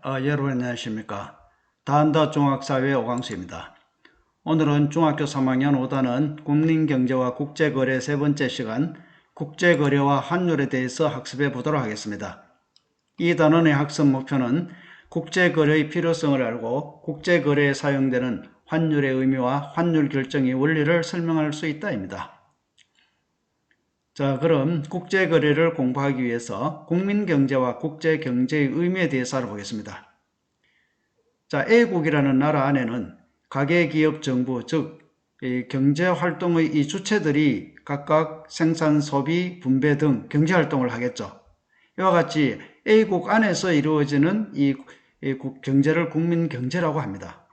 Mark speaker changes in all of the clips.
Speaker 1: 여러분 안녕하십니까. 다한다 중학사회 오광수입니다. 오늘은 중학교 3학년 5단원 국민경제와 국제거래 세 번째 시간 국제거래와 환율에 대해서 학습해 보도록 하겠습니다. 이 단원의 학습 목표는 국제거래의 필요성을 알고 국제거래에 사용되는 환율의 의미와 환율 결정의 원리를 설명할 수 있다입니다. 자, 그럼 국제거래를 공부하기 위해서 국민경제와 국제경제의 의미에 대해서 알아보겠습니다. 자, A국이라는 나라 안에는 가계기업 정부, 즉 경제활동의 이 주체들이 각각 생산, 소비, 분배 등 경제활동을 하겠죠. 이와 같이 A국 안에서 이루어지는 이 경제를 국민경제라고 합니다.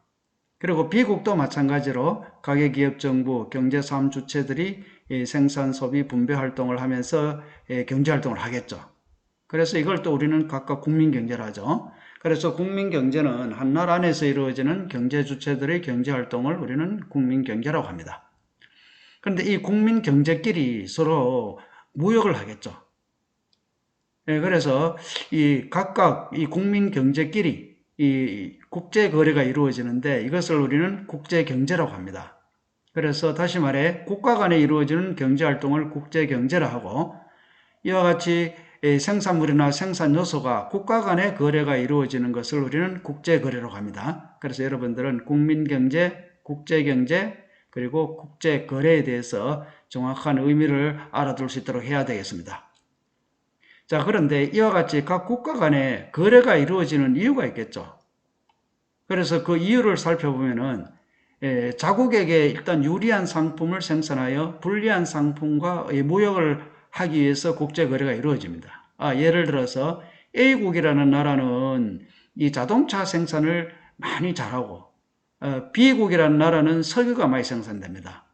Speaker 1: 그리고 B국도 마찬가지로 가계기업 정부, 경제사업 주체들이 생산, 소비, 분배 활동을 하면서 경제활동을 하겠죠. 그래서 이걸 또 우리는 각각 국민경제를 하죠. 그래서 국민경제는 한 나라 안에서 이루어지는 경제 주체들의 경제활동을 우리는 국민경제라고 합니다. 그런데 이 국민경제끼리 서로 무역을 하겠죠. 그래서 각각 이 국민경제끼리 이 국제거래가 이루어지는데 이것을 우리는 국제경제라고 합니다. 그래서 다시 말해 국가 간에 이루어지는 경제활동을 국제경제라 하고, 이와 같이 생산물이나 생산 요소가 국가 간의 거래가 이루어지는 것을 우리는 국제거래라고 합니다. 그래서 여러분들은 국민경제, 국제경제, 그리고 국제거래에 대해서 정확한 의미를 알아둘 수 있도록 해야 되겠습니다. 자, 그런데 이와 같이 각 국가 간에 거래가 이루어지는 이유가 있겠죠. 그래서 그 이유를 살펴보면은 자국에게 일단 유리한 상품을 생산하여 불리한 상품과 무역을 하기 위해서 국제거래가 이루어집니다. 예를 들어서 A국이라는 나라는 이 자동차 생산을 많이 잘하고 B국이라는 나라는 석유가 많이 생산됩니다.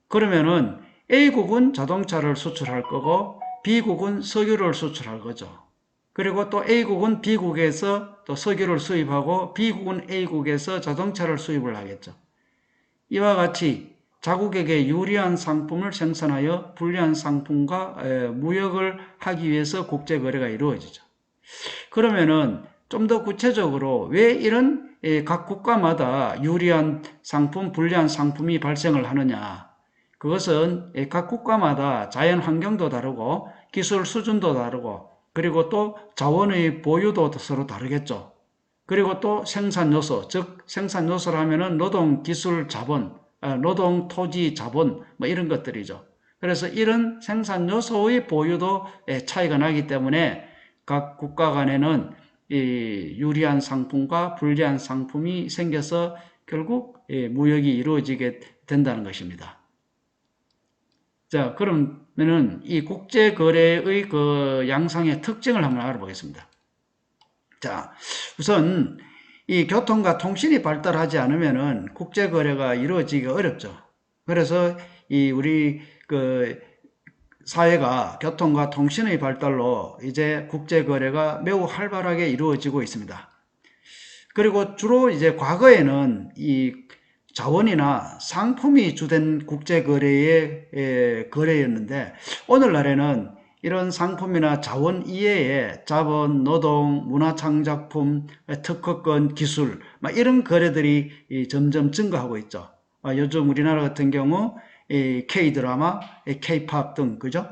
Speaker 1: 그러면은 A국은 자동차를 수출할 거고 B국은 석유를 수출할 거죠. 그리고 또 A국은 B국에서 또 석유를 수입하고 B국은 A국에서 자동차를 수입을 하겠죠. 이와 같이 자국에게 유리한 상품을 생산하여 불리한 상품과 무역을 하기 위해서 국제거래가 이루어지죠. 그러면은 좀 더 구체적으로 왜 이런 각 국가마다 유리한 상품, 불리한 상품이 발생을 하느냐. 그것은 각 국가마다 자연 환경도 다르고 기술 수준도 다르고 그리고 또 자원의 보유도 서로 다르겠죠. 그리고 또 생산 요소, 즉 생산 요소를 하면은 노동, 기술, 자본, 노동, 토지, 자본 뭐 이런 것들이죠. 그래서 이런 생산 요소의 보유도 차이가 나기 때문에 각 국가 간에는 이 유리한 상품과 불리한 상품이 생겨서 결국 무역이 이루어지게 된다는 것입니다. 자, 그러면은 이 국제거래의 그 양상의 특징을 한번 알아보겠습니다. 자, 우선 이 교통과 통신이 발달하지 않으면은 국제거래가 이루어지기가 어렵죠. 그래서 이 우리 그 사회가 교통과 통신의 발달로 이제 국제거래가 매우 활발하게 이루어지고 있습니다. 그리고 주로 이제 과거에는 이 자원이나 상품이 주된 국제거래의 거래였는데 오늘날에는 이런 상품이나 자원 이외에 자본, 노동, 문화창작품, 특허권, 기술 이런 거래들이 점점 증가하고 있죠. 요즘 우리나라 같은 경우 K-드라마, K-팝 등 그죠?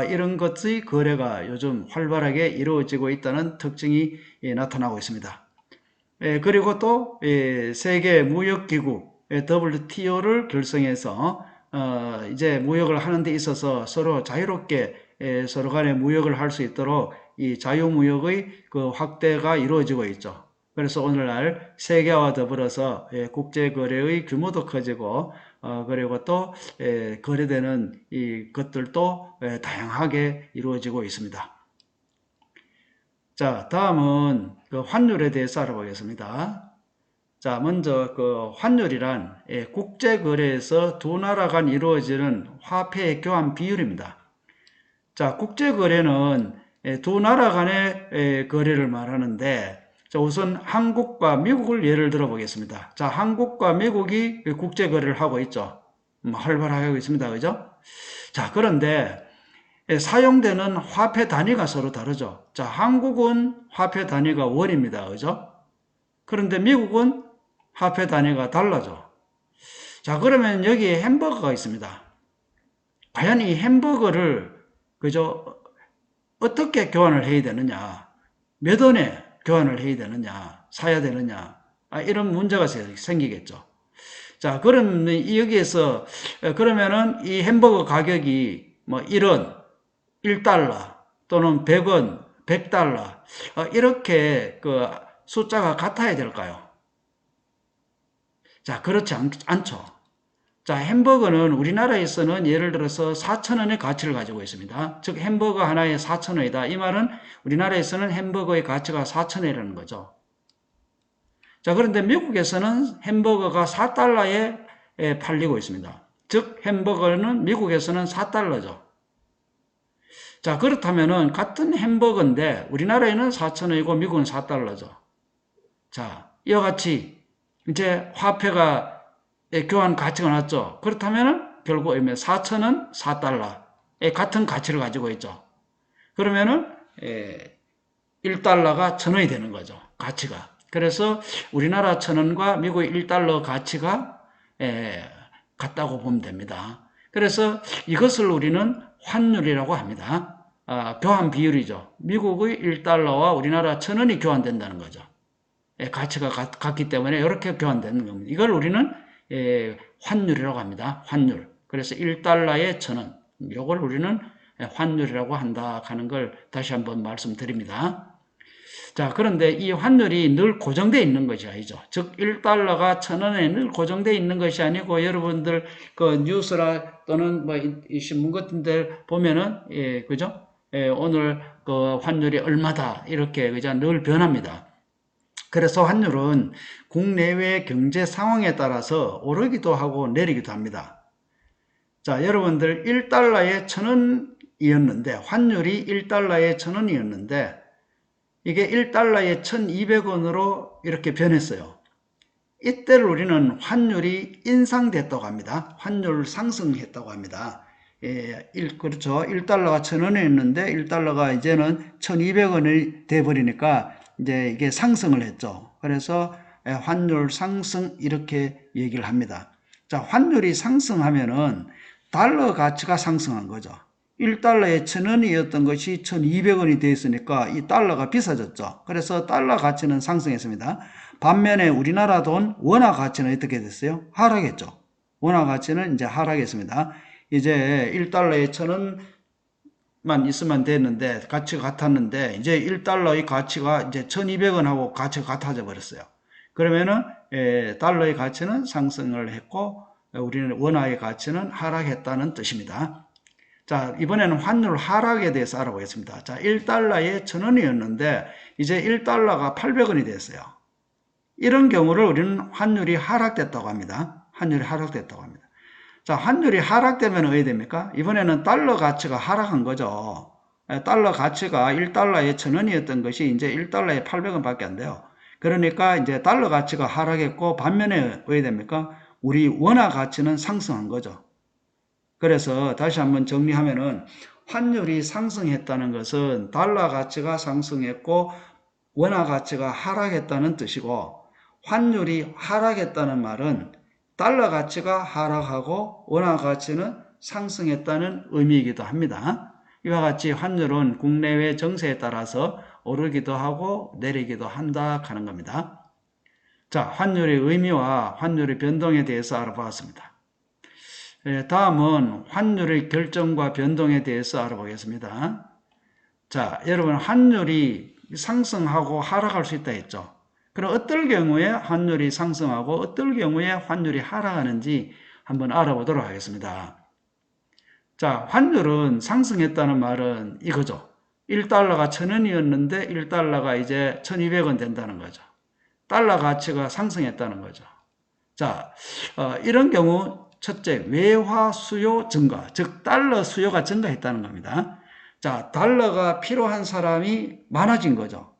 Speaker 1: 이런 것의 거래가 요즘 활발하게 이루어지고 있다는 특징이 나타나고 있습니다. 그리고 또 세계 무역기구 WTO를 결성해서 이제 무역을 하는 데 있어서 서로 자유롭게 서로 간에 무역을 할 수 있도록 이 자유무역의 그 확대가 이루어지고 있죠. 그래서 오늘날 세계화와 더불어서 국제거래의 규모도 커지고 그리고 또 거래되는 이 것들도 다양하게 이루어지고 있습니다. 자, 다음은 그 환율에 대해서 알아보겠습니다. 자, 먼저 그 환율이란 국제거래에서 두 나라 간 이루어지는 화폐의 교환 비율입니다. 자, 국제거래는 두 나라 간의 거래를 말하는데, 자, 우선 한국과 미국을 예를 들어 보겠습니다. 자, 한국과 미국이 국제거래를 하고 있죠. 활발하게 하고 있습니다. 그죠? 자, 그런데 사용되는 화폐 단위가 서로 다르죠. 자, 한국은 화폐 단위가 원입니다. 그죠? 그런데 미국은 화폐 단위가 달라져. 자, 그러면 여기에 햄버거가 있습니다. 과연 이 햄버거를 그저 어떻게 교환을 해야 되느냐, 몇 원에 교환을 해야 되느냐, 사야 되느냐, 이런 문제가 생기겠죠. 자, 그럼 여기에서 그러면은 이 햄버거 가격이 뭐 1원, 1달러 또는 100원, 100달러 이렇게 그 숫자가 같아야 될까요? 자, 그렇지 않죠. 자, 햄버거는 우리나라에서는 예를 들어서 4,000원의 가치를 가지고 있습니다. 즉 햄버거 하나에 4,000원이다. 이 말은 우리나라에서는 햄버거의 가치가 4,000원이라는 거죠. 자, 그런데 미국에서는 햄버거가 4달러에 팔리고 있습니다. 즉 햄버거는 미국에서는 4달러죠. 자, 그렇다면은 같은 햄버거인데 우리나라에는 4,000원이고 미국은 4달러죠. 자, 이와 같이 이제 화폐가 교환 가치가 낮죠. 그렇다면은 결국 4,000원, 4달러의 같은 가치를 가지고 있죠. 그러면은 1달러가 1,000원이 되는 거죠. 가치가. 그래서 우리나라 1,000원과 미국의 1달러 가치가 같다고 보면 됩니다. 그래서 이것을 우리는 환율이라고 합니다. 교환 비율이죠. 미국의 1달러와 우리나라 1,000원이 교환된다는 거죠. 가치가 같기 때문에 이렇게 교환되는 겁니다. 이걸 우리는 환율이라고 합니다. 환율. 그래서 1달러에 1,000원. 이걸 우리는 환율이라고 한다 하는 걸 다시 한번 말씀드립니다. 자, 그런데 이 환율이 늘 고정되어 있는 것이 아니죠. 즉 1달러가 1,000원에 늘 고정되어 있는 것이 아니고 여러분들 그 뉴스라 또는 뭐 이 신문 같은 데 보면은 그죠? 오늘 그 환율이 얼마다 이렇게 그죠? 늘 변합니다. 그래서 환율은 국내외 경제 상황에 따라서 오르기도 하고 내리기도 합니다. 자, 여러분들 1달러에 1,000원이었는데 환율이 1달러에 1,000원이었는데 이게 1달러에 1,200원으로 이렇게 변했어요. 이때를 우리는 환율이 인상됐다고 합니다. 환율 상승했다고 합니다. 그렇죠. 1달러가 1,000원이었는데 1달러가 이제는 1,200원이 돼버리니까 이제 이게 상승을 했죠. 그래서 환율 상승 이렇게 얘기를 합니다. 자, 환율이 상승하면은 달러 가치가 상승한 거죠. 1달러에 1,000원이었던 것이 1,200원이 되었으니까 이 달러가 비싸졌죠. 그래서 달러 가치는 상승했습니다. 반면에 우리나라 돈 원화 가치는 어떻게 됐어요? 하락했죠. 원화 가치는 이제 하락했습니다. 이제 1달러에 1,000원만 있으면 됐는데 가치가 같았는데 이제 1달러의 가치가 이제 1,200원하고 가치가 같아져 버렸어요. 그러면은 달러의 가치는 상승을 했고 우리는 원화의 가치는 하락했다는 뜻입니다. 자, 이번에는 환율 하락에 대해서 알아보겠습니다. 자, 1달러에 1,000원이었는데 이제 1달러가 800원이 됐어요. 이런 경우를 우리는 환율이 하락됐다고 합니다. 환율이 하락됐다고 합니다. 자, 환율이 하락되면 어떻게 됩니까? 이번에는 달러 가치가 하락한 거죠. 달러 가치가 1달러에 1,000원이었던 것이 이제 1달러에 800원 밖에 안 돼요. 그러니까 이제 달러 가치가 하락했고 반면에 어떻게 됩니까? 우리 원화 가치는 상승한 거죠. 그래서 다시 한번 정리하면은 환율이 상승했다는 것은 달러 가치가 상승했고 원화 가치가 하락했다는 뜻이고 환율이 하락했다는 말은 달러 가치가 하락하고 원화 가치는 상승했다는 의미이기도 합니다. 이와 같이 환율은 국내외 정세에 따라서 오르기도 하고 내리기도 한다 하는 겁니다. 자, 환율의 의미와 환율의 변동에 대해서 알아보았습니다. 다음은 환율의 결정과 변동에 대해서 알아보겠습니다. 자, 여러분 환율이 상승하고 하락할 수 있다 했죠. 그럼 어떨 경우에 환율이 상승하고 어떨 경우에 환율이 하락하는지 한번 알아보도록 하겠습니다. 자, 환율은 상승했다는 말은 이거죠. 1달러가 1,000원이었는데 1달러가 이제 1,200원 된다는 거죠. 달러 가치가 상승했다는 거죠. 자, 이런 경우 첫째, 외화 수요 증가, 즉 달러 수요가 증가했다는 겁니다. 자, 달러가 필요한 사람이 많아진 거죠.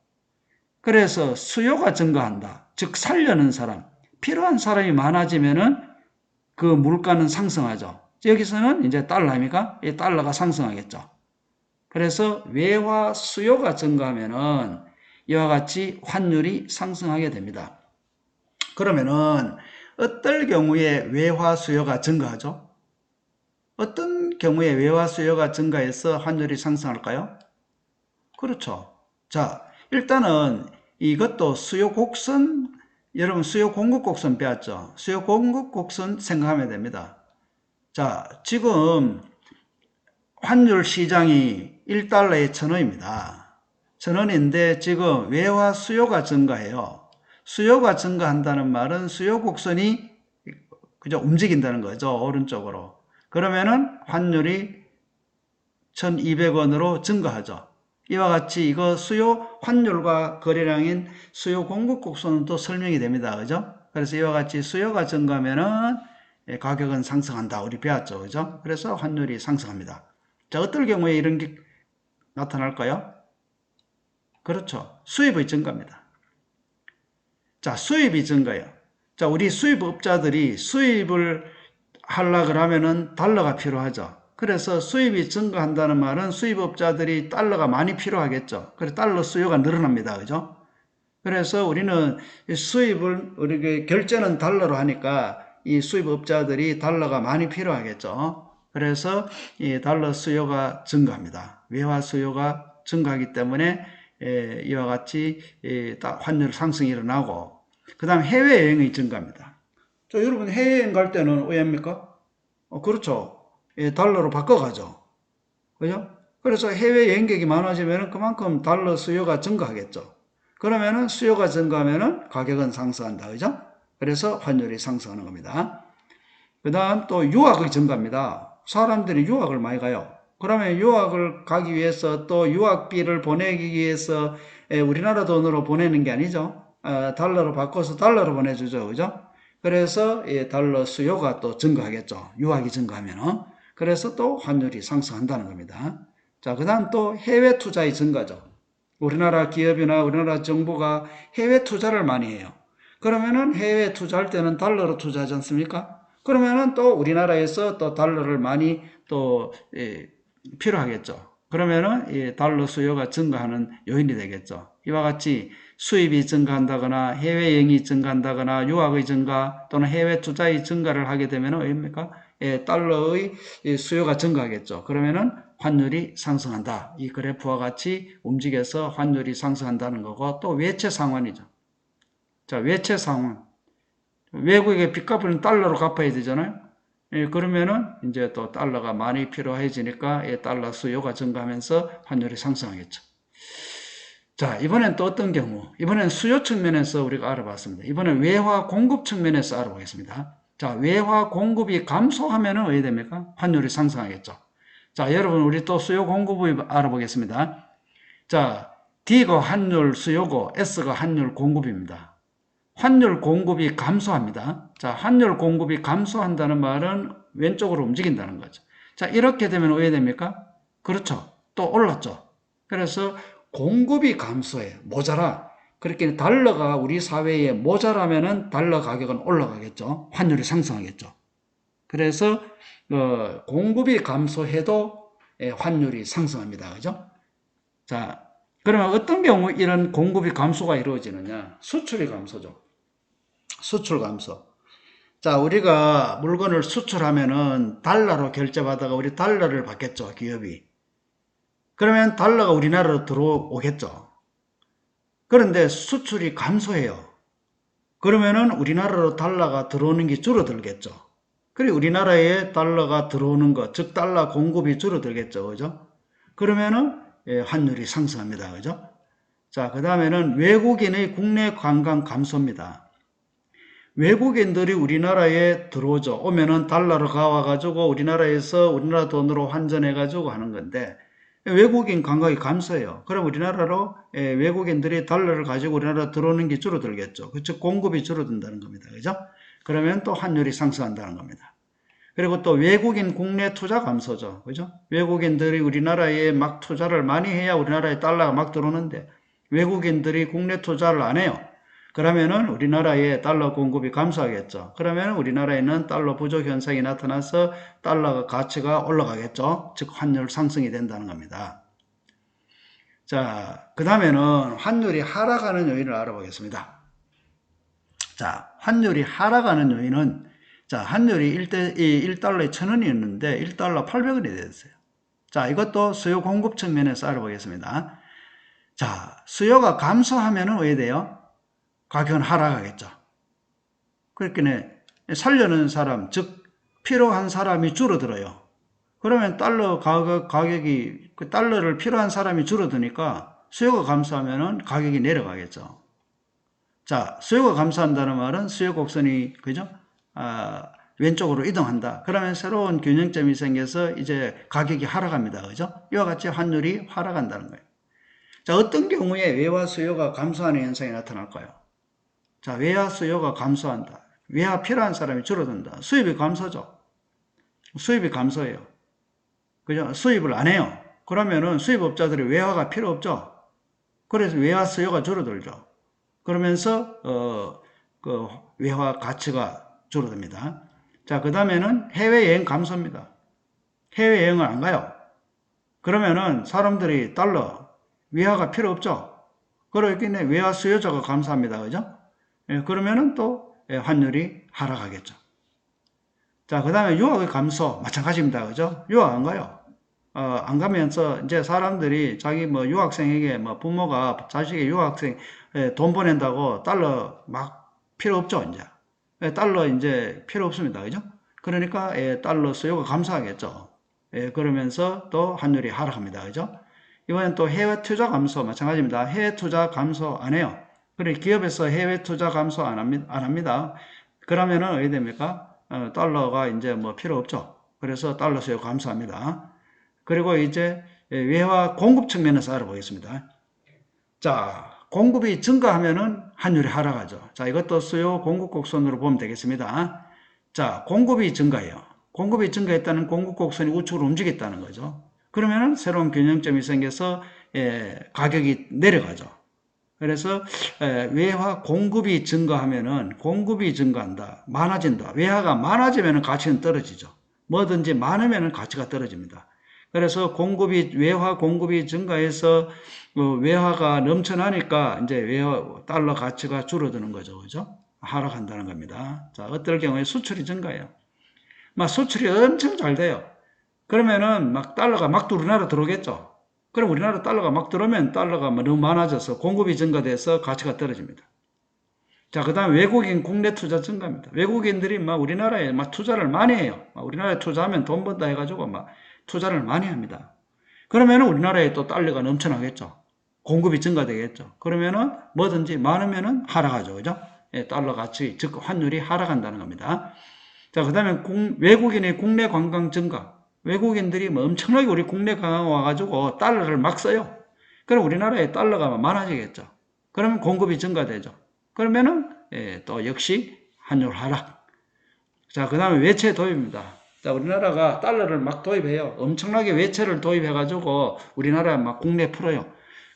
Speaker 1: 그래서 수요가 증가한다. 즉 살려는 사람, 필요한 사람이 많아지면은 그 물가는 상승하죠. 여기서는 이제 달러입니까? 이 달러가 상승하겠죠. 그래서 외화 수요가 증가하면은 이와 같이 환율이 상승하게 됩니다. 그러면은 어떨 경우에 외화 수요가 증가하죠? 어떤 경우에 외화 수요가 증가해서 환율이 상승할까요? 그렇죠. 자, 일단은 이것도 수요 곡선, 여러분 수요 공급 곡선 배웠죠? 수요 공급 곡선 생각하면 됩니다. 자, 지금 환율 시장이 1달러에 1,000원입니다. 1,000원인데 지금 외화 수요가 증가해요. 수요가 증가한다는 말은 수요 곡선이 그죠? 움직인다는 거죠. 오른쪽으로. 그러면은 환율이 1,200원으로 증가하죠. 이와 같이 이거 수요 환율과 거래량인 수요 공급 곡선은 또 설명이 됩니다. 그죠? 그래서 이와 같이 수요가 증가하면은 가격은 상승한다. 우리 배웠죠. 그죠? 그래서 환율이 상승합니다. 자, 어떨 경우에 이런 게 나타날까요? 그렇죠. 수입의 증가입니다. 자, 수입이 증가요. 자, 우리 수입업자들이 수입을 하려 그러면은 달러가 필요하죠. 그래서 수입이 증가한다는 말은 수입업자들이 달러가 많이 필요하겠죠. 그래서 달러 수요가 늘어납니다. 그죠? 그래서 우리는 수입을, 우리 결제는 달러로 하니까 이 수입업자들이 달러가 많이 필요하겠죠. 그래서 이 달러 수요가 증가합니다. 외화 수요가 증가하기 때문에 이와 같이 환율 상승이 일어나고, 그 다음 해외여행이 증가합니다. 자, 여러분 해외여행 갈 때는 왜 합니까? 그렇죠. 달러로 바꿔가죠. 그죠? 그래서 해외 여행객이 많아지면 그만큼 달러 수요가 증가하겠죠. 그러면은 수요가 증가하면은 가격은 상승한다. 그죠? 그래서 환율이 상승하는 겁니다. 그 다음 또 유학이 증가합니다. 사람들이 유학을 많이 가요. 그러면 유학을 가기 위해서 또 유학비를 보내기 위해서 우리나라 돈으로 보내는 게 아니죠. 달러로 바꿔서 달러로 보내주죠. 그죠? 그래서 달러 수요가 또 증가하겠죠. 유학이 증가하면. 그래서 또 환율이 상승한다는 겁니다. 자, 그 다음 또 해외 투자의 증가죠. 우리나라 기업이나 우리나라 정부가 해외 투자를 많이 해요. 그러면은 해외 투자할 때는 달러로 투자하지 않습니까? 그러면은 또 우리나라에서 또 달러를 많이 또 필요하겠죠. 그러면은 달러 수요가 증가하는 요인이 되겠죠. 이와 같이 수입이 증가한다거나 해외여행이 증가한다거나 유학의 증가 또는 해외 투자의 증가를 하게 되면 왜입니까? 달러의 수요가 증가하겠죠. 그러면은 환율이 상승한다. 이 그래프와 같이 움직여서 환율이 상승한다는 거고, 또 외채 상환이죠. 자, 외채 상환. 외국의 빚값은 달러로 갚아야 되잖아요. 그러면은 이제 또 달러가 많이 필요해지니까 달러 수요가 증가하면서 환율이 상승하겠죠. 자, 이번엔 또 어떤 경우? 이번엔 수요 측면에서 우리가 알아봤습니다. 이번엔 외화 공급 측면에서 알아보겠습니다. 자, 외화 공급이 감소하면은 왜 됩니까? 환율이 상승하겠죠. 자, 여러분, 우리 또 수요 공급을 알아보겠습니다. 자, D가 환율 수요고 S가 환율 공급입니다. 환율 공급이 감소합니다. 자, 환율 공급이 감소한다는 말은 왼쪽으로 움직인다는 거죠. 자, 이렇게 되면 왜 됩니까? 그렇죠. 또 올랐죠. 그래서 공급이 감소해. 모자라. 그렇게 달러가 우리 사회에 모자라면은 달러 가격은 올라가겠죠. 환율이 상승하겠죠. 그래서 공급이 감소해도 환율이 상승합니다. 그죠? 자, 그러면 어떤 경우 이런 공급이 감소가 이루어지느냐? 수출이 감소죠. 수출 감소. 자, 우리가 물건을 수출하면은 달러로 결제받아가 우리 달러를 받겠죠, 기업이. 그러면 달러가 우리나라로 들어오겠죠. 그런데 수출이 감소해요. 그러면은 우리나라로 달러가 들어오는 게 줄어들겠죠. 그리고 우리나라에 달러가 들어오는 것, 즉 달러 공급이 줄어들겠죠. 그죠? 그러면은 환율이 상승합니다. 그죠? 자, 그 다음에는 외국인의 국내 관광 감소입니다. 외국인들이 우리나라에 들어오죠. 오면은 달러로 가와가지고 우리나라에서 우리나라 돈으로 환전해가지고 하는 건데, 외국인 관광이 감소해요. 그럼 우리나라로 외국인들이 달러를 가지고 우리나라 들어오는 게 줄어들겠죠. 즉 공급이 줄어든다는 겁니다. 그죠? 그러면 또 환율이 상승한다는 겁니다. 그리고 또 외국인 국내 투자 감소죠. 그죠? 외국인들이 우리나라에 막 투자를 많이 해야 우리나라에 달러가 막 들어오는데 외국인들이 국내 투자를 안 해요. 그러면은 우리나라에 달러 공급이 감소하겠죠. 그러면 우리나라에는 달러 부족 현상이 나타나서 달러가 가치가 올라가겠죠. 즉 환율 상승이 된다는 겁니다. 자, 그 다음에는 환율이 하락하는 요인을 알아보겠습니다. 자, 환율이 하락하는 요인은, 자, 환율이 1달러에 1,000원이었는데 1달러 800원이 됐어요. 자, 이것도 수요 공급 측면에서 알아보겠습니다. 자, 수요가 감소하면은 왜 돼요? 가격은 하락하겠죠. 그렇게 살려는 사람, 즉 필요한 사람이 줄어들어요. 그러면 달러 가격이 그 달러를 필요한 사람이 줄어드니까 수요가 감소하면은 가격이 내려가겠죠. 자, 수요가 감소한다는 말은 수요 곡선이 그죠? 왼쪽으로 이동한다. 그러면 새로운 균형점이 생겨서 이제 가격이 하락합니다. 그죠? 이와 같이 환율이 하락한다는 거예요. 자, 어떤 경우에 외화 수요가 감소하는 현상이 나타날까요? 자, 외화 수요가 감소한다. 외화 필요한 사람이 줄어든다. 수입이 감소죠. 수입이 감소해요. 그죠? 수입을 안 해요. 그러면은 수입업자들이 외화가 필요 없죠. 그래서 외화 수요가 줄어들죠. 그러면서 그 외화 가치가 줄어듭니다. 자, 그 다음에는 해외여행 감소입니다. 해외여행을 안 가요. 그러면은 사람들이 달러 외화가 필요 없죠. 그러기 때문에 외화 수요자가 감소합니다. 그죠? 예, 그러면은 또 환율이 하락하겠죠. 자, 그 다음에 유학의 감소 마찬가지입니다. 그죠? 유학 안 가요. 안 가면서 이제 사람들이 자기 뭐 유학생에게 뭐 부모가 자식의 유학생 돈 보낸다고 달러 막 필요 없죠, 이제. 달러 이제 필요 없습니다. 그죠? 그러니까 달러 수요가 감소하겠죠. 그러면서 또 환율이 하락합니다. 그죠? 이번엔 또 해외 투자 감소 마찬가지입니다. 해외 투자 감소 안 해요. 그래 기업에서 해외 투자 감소 안 합니다. 그러면은 어떻게 됩니까? 달러가 이제 뭐 필요 없죠. 그래서 달러 수요 감소합니다. 그리고 이제 외화 공급 측면에서 알아보겠습니다. 자, 공급이 증가하면은 환율이 하락하죠. 자, 이것도 수요 공급 곡선으로 보면 되겠습니다. 자, 공급이 증가해요. 공급이 증가했다는 공급 곡선이 우측으로 움직였다는 거죠. 그러면은 새로운 균형점이 생겨서 가격이 내려가죠. 그래서 외화 공급이 증가하면은 공급이 증가한다, 많아진다. 외화가 많아지면은 가치는 떨어지죠. 뭐든지 많으면은 가치가 떨어집니다. 그래서 외화 공급이 증가해서 외화가 넘쳐나니까 이제 달러 가치가 줄어드는 거죠. 그죠? 하락한다는 겁니다. 자, 어떨 경우에 수출이 증가해요. 막 수출이 엄청 잘 돼요. 그러면은 막 달러가 막 우리나라 들어오겠죠. 그럼 우리나라 달러가 막 들어오면 달러가 너무 많아져서 공급이 증가돼서 가치가 떨어집니다. 자, 그 다음에 외국인 국내 투자 증가입니다. 외국인들이 막 우리나라에 막 투자를 많이 해요. 우리나라에 투자하면 돈 번다 해가지고 막 투자를 많이 합니다. 그러면은 우리나라에 또 달러가 넘쳐나겠죠. 공급이 증가되겠죠. 그러면은 뭐든지 많으면은 하락하죠. 그죠? 달러 가치, 즉 환율이 하락한다는 겁니다. 자, 그 다음에 외국인의 국내 관광 증가. 외국인들이 뭐 엄청나게 우리 국내 관광 와가지고 달러를 막 써요. 그럼 우리나라에 달러가 많아지겠죠. 그러면 공급이 증가되죠. 그러면은 또 역시 환율 하락. 자, 그 다음에 외채 도입입니다. 자, 우리나라가 달러를 막 도입해요. 엄청나게 외채를 도입해가지고 우리나라 막 국내 풀어요.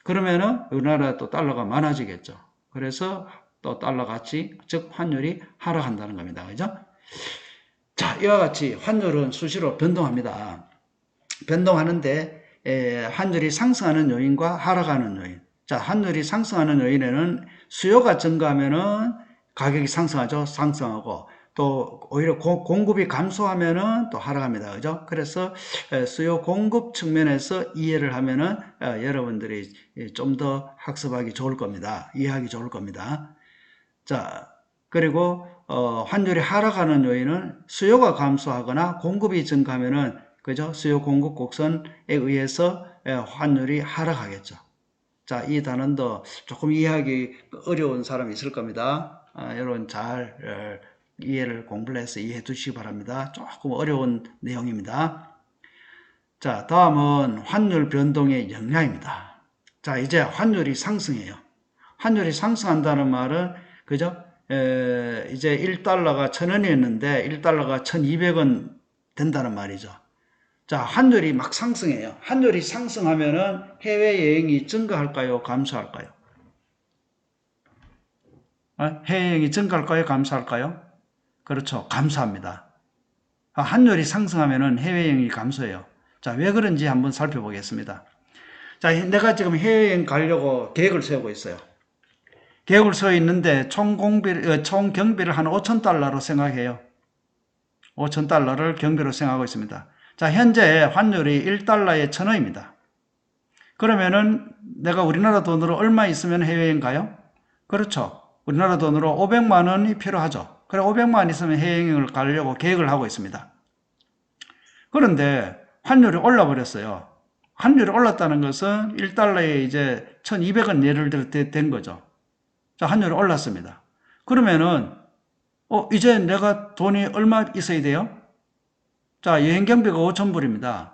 Speaker 1: 그러면은 우리나라 또 달러가 많아지겠죠. 그래서 또 달러 가치, 즉 환율이 하락한다는 겁니다. 그죠? 자, 이와 같이 환율은 수시로 변동합니다. 변동하는데 환율이 상승하는 요인과 하락하는 요인. 자, 환율이 상승하는 요인에는 수요가 증가하면은 가격이 상승하죠. 상승하고 또 오히려 공급이 감소하면은 또 하락합니다. 그죠? 그래서 수요 공급 측면에서 이해를 하면은 여러분들이 좀 더 학습하기 좋을 겁니다. 이해하기 좋을 겁니다. 자, 그리고 환율이 하락하는 요인은 수요가 감소하거나 공급이 증가하면은 그죠? 수요 공급 곡선에 의해서 환율이 하락하겠죠. 자, 이 단원도 조금 이해하기 어려운 사람이 있을 겁니다. 여러분 잘 이해를 공부를 해서 이해해 두시기 바랍니다. 조금 어려운 내용입니다. 자, 다음은 환율 변동의 영향입니다. 자, 이제 환율이 상승해요. 환율이 상승한다는 말은 그죠? 이제 1달러가 1,000원이었는데 1달러가 1,200원 된다는 말이죠. 자, 환율이 막 상승해요. 환율이 상승하면은 해외여행이 증가할까요? 감소할까요? 해외여행이 증가할까요? 감소할까요? 그렇죠. 감소합니다. 환율이 상승하면은 해외여행이 감소해요. 자, 왜 그런지 한번 살펴보겠습니다. 자, 내가 지금 해외여행 가려고 계획을 세우고 있어요. 계획을 세워 있는데 총 경비를 한 5천 달러로 생각해요. 5천 달러를 경비로 생각하고 있습니다. 자, 현재 환율이 1달러에 1,000원입니다. 그러면은 내가 우리나라 돈으로 얼마 있으면 해외여행 가요? 그렇죠. 우리나라 돈으로 500만 원이 필요하죠. 그래 500만 원 있으면 해외여행을 가려고 계획을 하고 있습니다. 그런데 환율이 올라 버렸어요. 환율이 올랐다는 것은 1달러에 이제 1,200원 예를 들어 된 거죠. 자, 환율이 올랐습니다. 그러면은 이제 내가 돈이 얼마 있어야 돼요? 자, 여행 경비가 5,000불입니다.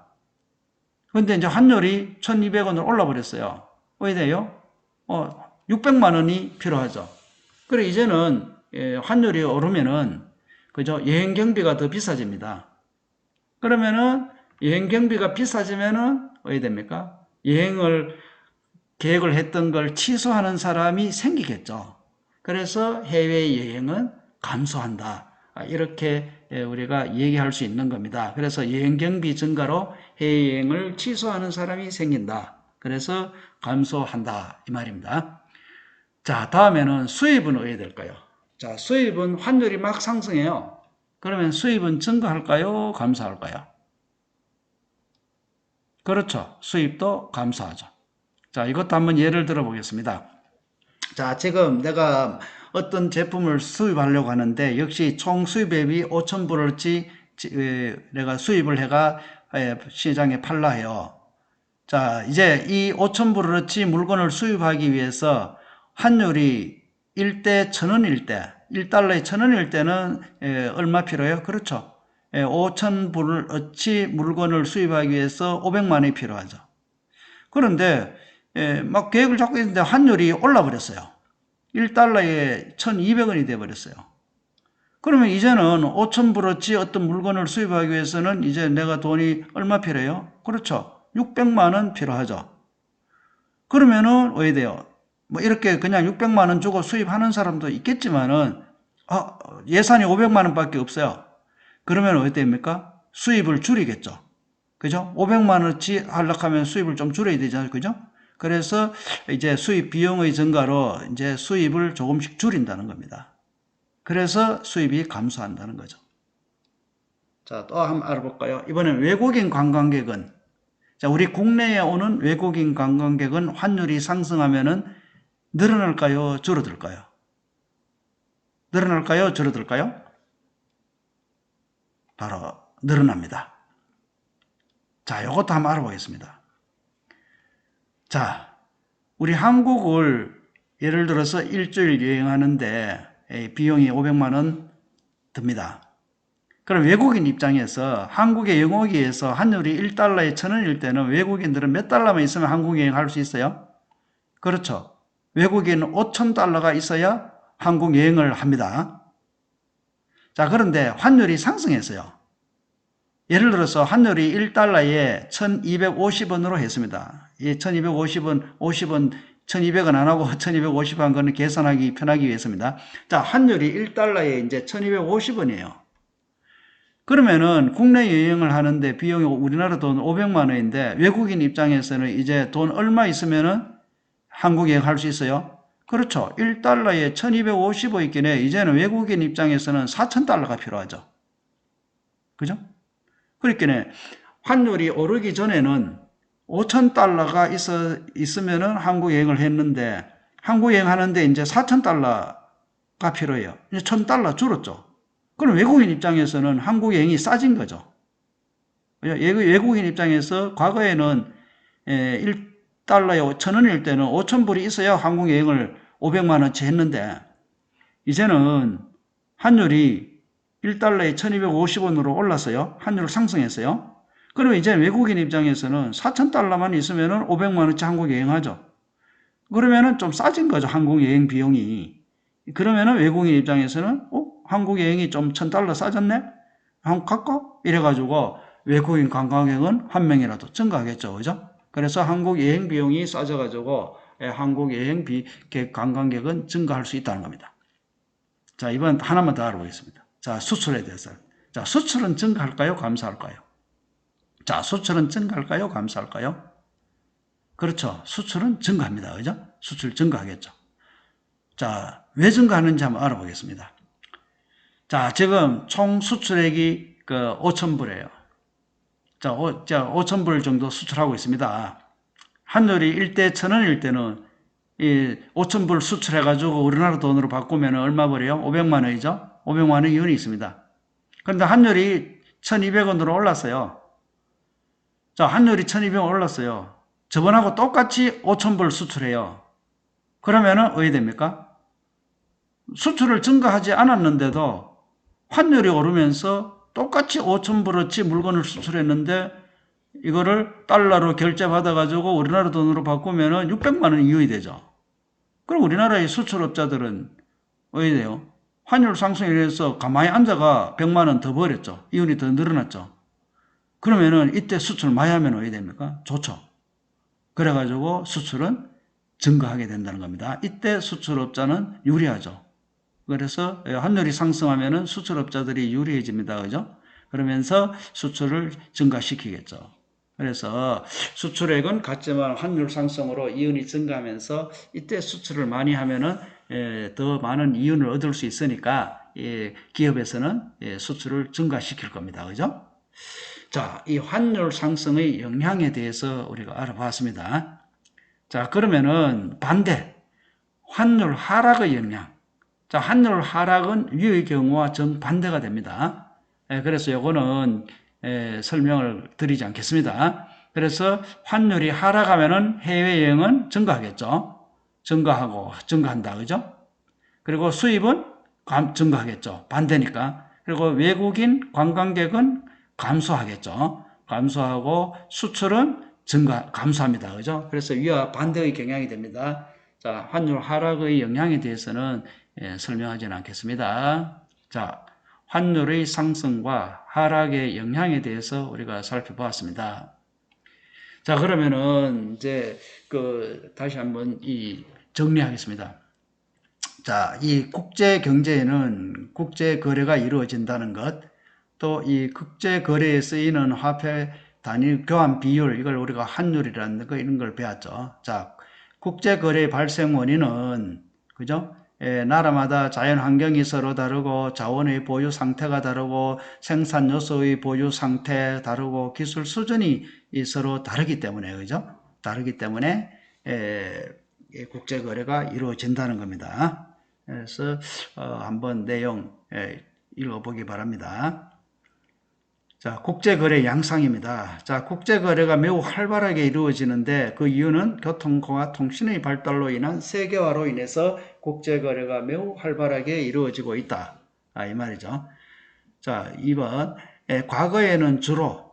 Speaker 1: 근데 이제 환율이 1,200원으로 올라 버렸어요. 왜 돼요? 600만 원이 필요하죠. 그래 이제는 환율이 오르면은 그죠? 여행 경비가 더 비싸집니다. 그러면은 여행 경비가 비싸지면은 어떻게 됩니까? 여행을 계획을 했던 걸 취소하는 사람이 생기겠죠. 그래서 해외 여행은 감소한다. 이렇게 우리가 얘기할 수 있는 겁니다. 그래서 여행 경비 증가로 해외여행을 취소하는 사람이 생긴다. 그래서 감소한다. 이 말입니다. 자, 다음에는 수입은 어떻게 될까요? 자, 수입은 환율이 막 상승해요. 그러면 수입은 증가할까요? 감소할까요? 그렇죠. 수입도 감소하죠. 자, 이것도 한번 예를 들어 보겠습니다. 자, 지금 내가 어떤 제품을 수입하려고 하는데 역시 총 수입액이 5,000불어치 내가 수입을 해가 시장에 팔라 해요. 자, 이제 이 5,000불어치 물건을 수입하기 위해서 환율이 1대 1,000원일 때, 1달러에 1,000원일 때는 얼마 필요해요? 그렇죠. 5,000불어치 물건을 수입하기 위해서 500만 원이 필요하죠. 그런데 막 계획을 잡고 있는데 환율이 올라 버렸어요. 1달러에 1,200원이 돼 버렸어요. 그러면 이제는 5,000불어치 어떤 물건을 수입하기 위해서는 이제 내가 돈이 얼마 필요해요? 그렇죠. 600만 원 필요하죠. 그러면은 왜 돼요? 뭐 이렇게 그냥 600만 원 주고 수입하는 사람도 있겠지만은 예산이 500만 원밖에 없어요. 그러면 어떻게 됩니까? 수입을 줄이겠죠. 그죠? 500만 원치 하려고 하면 수입을 좀 줄여야 되잖아요. 그죠? 그래서 이제 수입 비용의 증가로 이제 수입을 조금씩 줄인다는 겁니다. 그래서 수입이 감소한다는 거죠. 자, 또 한번 알아볼까요? 이번엔 외국인 관광객은, 자, 우리 국내에 오는 외국인 관광객은 환율이 상승하면은 늘어날까요? 줄어들까요? 늘어날까요? 줄어들까요? 바로 늘어납니다. 자, 이것도 한번 알아보겠습니다. 자, 우리 한국을 예를 들어서 일주일 여행하는데 비용이 500만 원 듭니다. 그럼 외국인 입장에서 한국에 영어 오기 위해서 환율이 1달러에 1,000원일 때는 외국인들은 몇 달러만 있으면 한국 여행할 수 있어요? 그렇죠. 외국인은 5,000달러가 있어야 한국 여행을 합니다. 자, 그런데 환율이 상승했어요. 예를 들어서 환율이 1달러에 1,250원으로 했습니다. 이 1,250원, 50원, 1,200원 안 하고 1,250원 거는 계산하기 편하기 위해서입니다. 자, 환율이 1달러에 이제 1,250원이에요. 그러면은 국내 여행을 하는데 비용이 우리나라 돈 500만 원인데 외국인 입장에서는 이제 돈 얼마 있으면은 한국 여행 할 수 있어요? 그렇죠. 1달러에 1,250원 있기에 이제는 외국인 입장에서는 4,000달러가 필요하죠. 그죠? 그렇기에 환율이 오르기 전에는 5,000달러가 있으면은 한국 여행을 했는데 한국 여행 하는데 이제 4,000달러가 필요해요. 이제 1,000달러 줄었죠. 그럼 외국인 입장에서는 한국 여행이 싸진 거죠. 외국인 입장에서 과거에는 1달러에 1,000원일 때는 5,000불이 있어야 한국 여행을 500만 원치 했는데 이제는 환율이 1달러에 1,250원으로 올랐어요. 환율 상승했어요. 그러면 이제 외국인 입장에서는 4,000달러만 있으면 500만 원치 한국 여행하죠. 그러면은 좀 싸진 거죠. 한국 여행 비용이. 그러면은 외국인 입장에서는 한국 여행이 좀 1,000달러 싸졌네? 한국 갈까? 이래가지고 외국인 관광객은 한 명이라도 증가하겠죠. 그죠? 그래서 한국 여행 비용이 싸져가지고 한국 여행 관광객은 증가할 수 있다는 겁니다. 자, 이번 하나만 더 알아보겠습니다. 자, 수출에 대해서. 자, 수출은 증가할까요? 감소할까요? 자, 수출은 증가할까요? 감소할까요? 그렇죠. 수출은 증가합니다. 그죠? 수출 증가하겠죠. 자, 왜 증가하는지 한번 알아보겠습니다. 자, 지금 총 수출액이 5,000불이에요. 자, 5,000불 정도 수출하고 있습니다. 환율이 1대 1,000원일 때는 이 5,000불 수출해가지고 우리나라 돈으로 바꾸면 얼마 벌어요? 500만 원이죠? 500만 원 이윤이 있습니다. 그런데 환율이 1,200원으로 올랐어요. 자, 환율이 1,200원 올랐어요. 저번하고 똑같이 5,000불 수출해요. 그러면은 어떻게 됩니까? 수출을 증가하지 않았는데도 환율이 오르면서 똑같이 5,000불어치 물건을 수출했는데 이거를 달러로 결제받아가지고 우리나라 돈으로 바꾸면은 600만 원 이윤이 되죠. 그럼 우리나라의 수출업자들은 어떻게 돼요? 환율 상승에 의해서 가만히 앉아가 100만 원 더 벌였죠. 이윤이 더 늘어났죠. 그러면은 이때 수출 많이 하면 어떻게 됩니까? 좋죠. 그래가지고 수출은 증가하게 된다는 겁니다. 이때 수출업자는 유리하죠. 그래서 환율이 상승하면은 수출업자들이 유리해집니다. 그죠? 그러면서 수출을 증가시키겠죠. 그래서 수출액은 같지만 환율 상승으로 이윤이 증가하면서 이때 수출을 많이 하면은 더 많은 이윤을 얻을 수 있으니까 기업에서는 수출을 증가시킬 겁니다. 그죠? 자, 이 환율 상승의 영향에 대해서 우리가 알아봤습니다. 자, 그러면은 반대 환율 하락의 영향. 자, 환율 하락은 위의 경우와 정반대가 됩니다. 그래서 요거는 설명을 드리지 않겠습니다. 그래서 환율이 하락하면은 해외여행은 증가하겠죠. 증가한다. 그죠? 그리고 수입은 증가하겠죠. 반대니까. 그리고 외국인 관광객은 감소하겠죠. 감소하고 수출은 감소합니다. 그죠? 그래서 위와 반대의 경향이 됩니다. 자, 환율 하락의 영향에 대해서는 설명하지는 않겠습니다. 자, 환율의 상승과 하락의 영향에 대해서 우리가 살펴보았습니다. 자, 그러면은 이제 다시 한번 정리하겠습니다. 자, 이 국제 경제에는 국제 거래가 이루어진다는 것, 또 이 국제 거래에 쓰이는 화폐 단위 교환 비율, 이걸 우리가 환율이라는 거 이런 걸 배웠죠. 자, 국제 거래 발생 원인은 그죠? 나라마다 자연 환경이 서로 다르고 자원의 보유 상태가 다르고 생산 요소의 보유 상태 다르고 기술 수준이 서로 다르기 때문에 그죠? 다르기 때문에 국제 거래가 이루어진다는 겁니다. 그래서 한번 내용 읽어보기 바랍니다. 자, 국제거래 양상입니다. 자, 국제거래가 매우 활발하게 이루어지는데 그 이유는 교통과 통신의 발달로 인한 세계화로 인해서 국제거래가 매우 활발하게 이루어지고 있다. 이 말이죠. 자, 2번. 과거에는 주로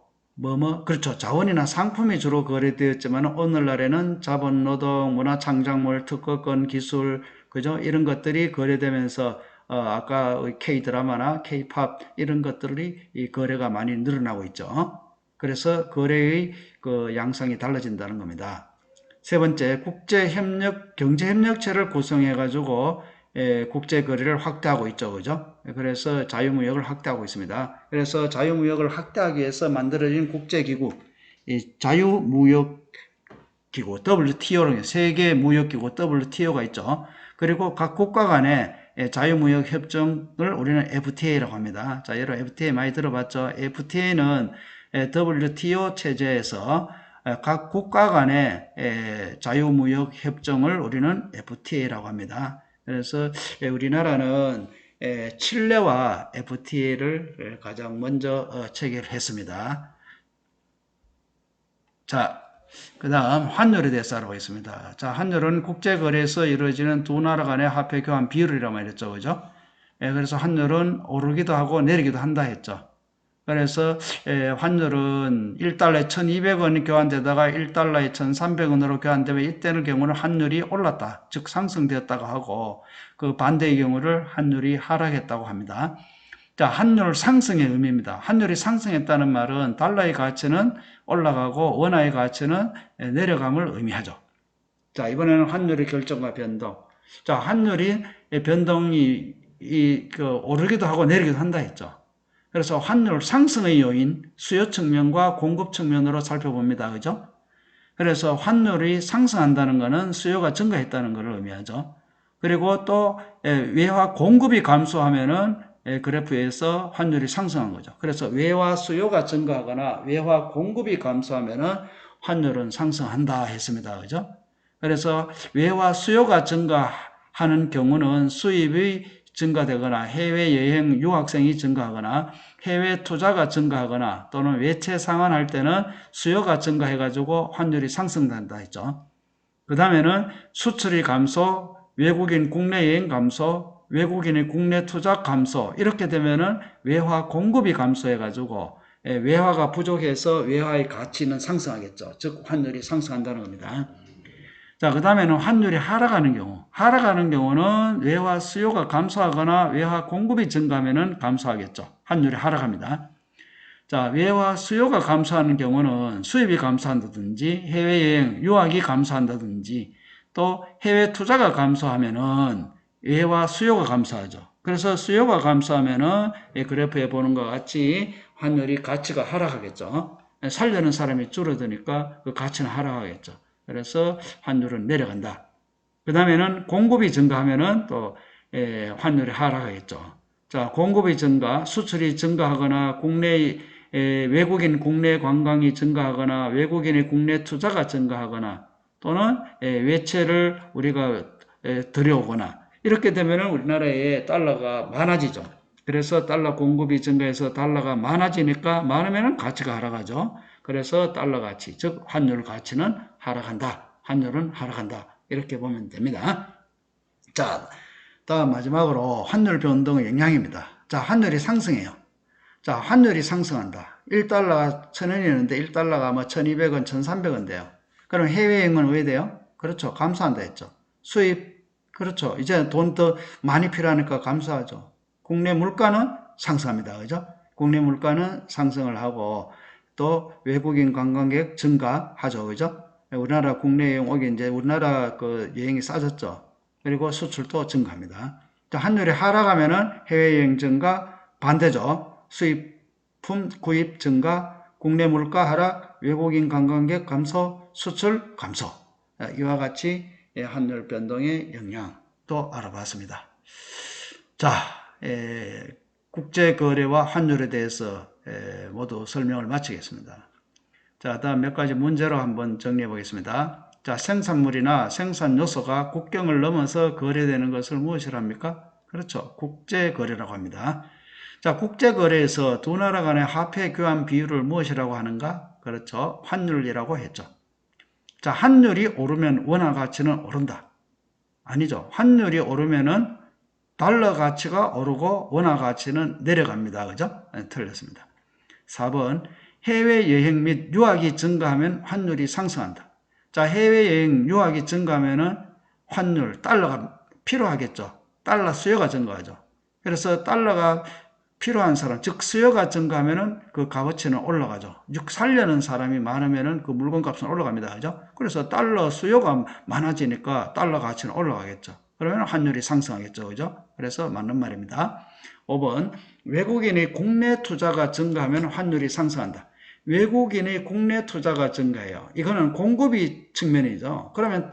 Speaker 1: 그렇죠. 자원이나 상품이 주로 거래되었지만 오늘날에는 자본, 노동, 문화창작물, 특허권, 기술, 그죠? 이런 것들이 거래되면서 아까 K-드라마나 K-팝 이런 것들이 이 거래가 많이 늘어나고 있죠. 그래서 거래의 양상이 달라진다는 겁니다. 세 번째, 국제협력, 경제협력체를 구성해가지고 국제거래를 확대하고 있죠. 그죠? 그래서 자유무역을 확대하고 있습니다. 그래서 자유무역을 확대하기 위해서 만들어진 국제기구, 이 자유무역기구, WTO로, 세계무역기구 WTO가 있죠. 그리고 각 국가 간의 자유무역 협정을 우리는 FTA라고 합니다. 자, 여러분 FTA 많이 들어봤죠? FTA는 WTO 체제에서 각 국가 간의 자유무역 협정을 우리는 FTA라고 합니다. 그래서 우리나라는 칠레와 FTA를 가장 먼저 체결했습니다. 자, 그 다음 환율에 대해서 알아보겠습니다. 자, 환율은 국제거래에서 이루어지는 두 나라 간의 화폐 교환 비율이라고 말했죠. 그죠? 그래서 환율은 오르기도 하고 내리기도 한다 했죠. 그래서 환율은 1달러에 1,200원이 교환되다가 1달러에 1,300원으로 교환되면 이때는 경우는 환율이 올랐다. 즉 상승되었다고 하고 그 반대의 경우를 환율이 하락했다고 합니다. 자, 환율 상승의 의미입니다. 환율이 상승했다는 말은 달러의 가치는 올라가고 원화의 가치는 내려감을 의미하죠. 자, 이번에는 환율의 결정과 변동. 자, 환율이 변동이 오르기도 하고 내리기도 한다 했죠. 그래서 환율 상승의 요인, 수요 측면과 공급 측면으로 살펴봅니다. 그죠? 그래서 환율이 상승한다는 것은 수요가 증가했다는 것을 의미하죠. 그리고 또 외화 공급이 감소하면은 그래프에서 환율이 상승한 거죠. 그래서 외화 수요가 증가하거나 외화 공급이 감소하면은 환율은 상승한다 했습니다. 그죠? 그래서 외화 수요가 증가하는 경우는 수입이 증가되거나 해외여행 유학생이 증가하거나 해외 투자가 증가하거나 또는 외채 상환할 때는 수요가 증가해가지고 환율이 상승된다 했죠. 그 다음에는 수출이 감소, 외국인 국내 여행 감소, 외국인의 국내 투자 감소 이렇게 되면은 외화 공급이 감소해가지고 외화가 부족해서 외화의 가치는 상승하겠죠. 즉 환율이 상승한다는 겁니다. 자, 그 다음에는 환율이 하락하는 경우. 하락하는 경우는 외화 수요가 감소하거나 외화 공급이 증가하면 감소하겠죠. 환율이 하락합니다. 자, 외화 수요가 감소하는 경우는 수입이 감소한다든지 해외여행, 유학이 감소한다든지 또 해외 투자가 감소하면은 외화 수요가 감소하죠. 그래서 수요가 감소하면은 그래프에 보는 것 같이 환율이 가치가 하락하겠죠. 살려는 사람이 줄어드니까 그 가치는 하락하겠죠. 그래서 환율은 내려간다. 그 다음에는 공급이 증가하면은 또 환율이 하락하겠죠. 자, 공급이 증가, 수출이 증가하거나 국내 외국인 국내 관광이 증가하거나 외국인의 국내 투자가 증가하거나 또는 외채를 우리가 들여오거나 이렇게 되면 우리나라에 달러가 많아지죠. 그래서 달러 공급이 증가해서 달러가 많아지니까 많으면 가치가 하락하죠. 그래서 달러 가치, 즉 환율 가치는 하락한다. 환율은 하락한다. 이렇게 보면 됩니다. 자, 다음 마지막으로 환율 변동의 영향입니다. 자, 환율이 상승해요. 자, 환율이 상승한다. 1달러가 1,000원이었는데 1달러가 뭐 1,200원, 1,300원 돼요. 그럼 해외여행은 왜 돼요? 그렇죠. 감소한다 했죠. 수입, 그렇죠. 이제 돈 더 많이 필요하니까 감소하죠. 국내 물가는 상승합니다. 그죠? 국내 물가는 상승을 하고 또 외국인 관광객 증가하죠. 그죠? 우리나라 국내 여행 오기 이제 우리나라 그 여행이 싸졌죠. 그리고 수출도 증가합니다. 자, 환율이 하락하면은 해외여행 증가 반대죠. 수입품 구입 증가, 국내 물가 하락, 외국인 관광객 감소, 수출 감소. 이와 같이 환율 변동의 영향도 알아봤습니다. 자, 국제거래와 환율에 대해서 모두 설명을 마치겠습니다. 자, 다음 몇 가지 문제로 한번 정리해 보겠습니다. 자, 생산물이나 생산 요소가 국경을 넘어서 거래되는 것을 무엇이라 합니까? 그렇죠. 국제거래라고 합니다. 자, 국제거래에서 두 나라 간의 화폐 교환 비율을 무엇이라고 하는가? 그렇죠. 환율이라고 했죠. 자, 환율이 오르면 원화 가치는 오른다. 아니죠. 환율이 오르면은 달러 가치가 오르고 원화 가치는 내려갑니다. 그죠? 네, 틀렸습니다. 4번 해외여행 및 유학이 증가하면 환율이 상승한다. 자, 해외여행 유학이 증가하면은 환율, 달러가 필요하겠죠. 달러 수요가 증가하죠. 그래서 달러가 필요한 사람, 즉 수요가 증가하면은 그 값어치는 올라가죠. 즉 살려는 사람이 많으면은 그 물건 값은 올라갑니다. 그죠? 그래서 달러 수요가 많아지니까 달러 가치는 올라가겠죠. 그러면 환율이 상승하겠죠. 그죠? 그래서 맞는 말입니다. 5번 외국인의 국내 투자가 증가하면 환율이 상승한다. 외국인의 국내 투자가 증가해요. 이거는 공급이 측면이죠. 그러면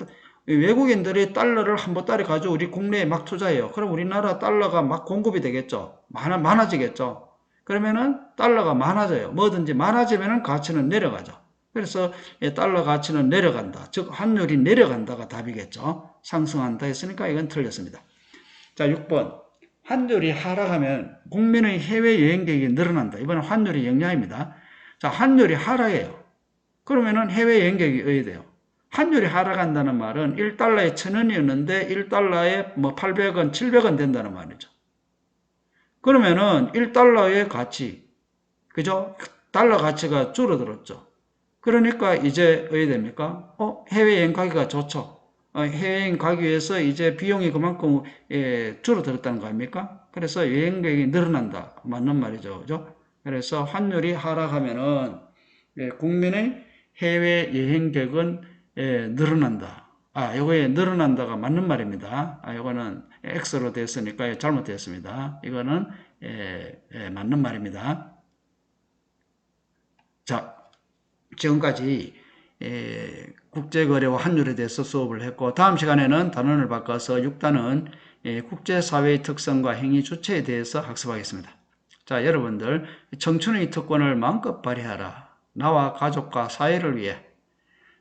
Speaker 1: 외국인들이 달러를 한 보따리 가지고 우리 국내에 막 투자해요. 그럼 우리나라 달러가 막 공급이 되겠죠. 많아지겠죠. 그러면은 달러가 많아져요. 뭐든지 많아지면은 가치는 내려가죠. 그래서 달러 가치는 내려간다. 즉 환율이 내려간다가 답이겠죠. 상승한다 했으니까 이건 틀렸습니다. 자, 6번. 환율이 하락하면 국민의 해외여행객이 늘어난다. 이번엔 환율의 영향입니다. 자, 환율이 하락해요. 그러면은 해외여행객이 어디 돼요? 환율이 하락한다는 말은 1달러에 1,000원이었는데 1달러에 뭐 800원, 700원 된다는 말이죠. 그러면은 1달러의 가치, 그죠? 달러 가치가 줄어들었죠. 그러니까 이제 어디 됩니까? 해외여행 가기가 좋죠. 해외여행 가기 위해서 이제 비용이 그만큼 줄어들었다는 거 아닙니까? 그래서 여행객이 늘어난다. 맞는 말이죠. 그죠? 그래서 환율이 하락하면은 국민의 해외 여행객은 늘어난다. 요거에 늘어난다가 맞는 말입니다. 요거는 X로 됐으니까 잘못되었습니다. 이거는 맞는 말입니다. 자, 지금까지 국제거래와 환율에 대해서 수업을 했고, 다음 시간에는 단원을 바꿔서 6단은 국제사회의 특성과 행위 주체에 대해서 학습하겠습니다. 자, 여러분들 청춘의 특권을 마음껏 발휘하라. 나와 가족과 사회를 위해.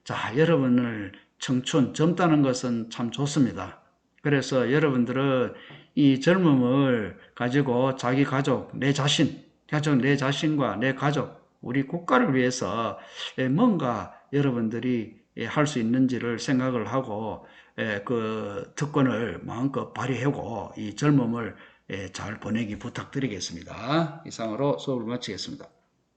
Speaker 1: 자, 여러분을 청춘, 젊다는 것은 참 좋습니다. 그래서 여러분들은 이 젊음을 가지고 자기 가족, 내 자신과 내 가족, 우리 국가를 위해서 뭔가 여러분들이 할 수 있는지를 생각을 하고 그 특권을 마음껏 발휘하고 이 젊음을 잘 보내기 부탁드리겠습니다. 이상으로 수업을 마치겠습니다.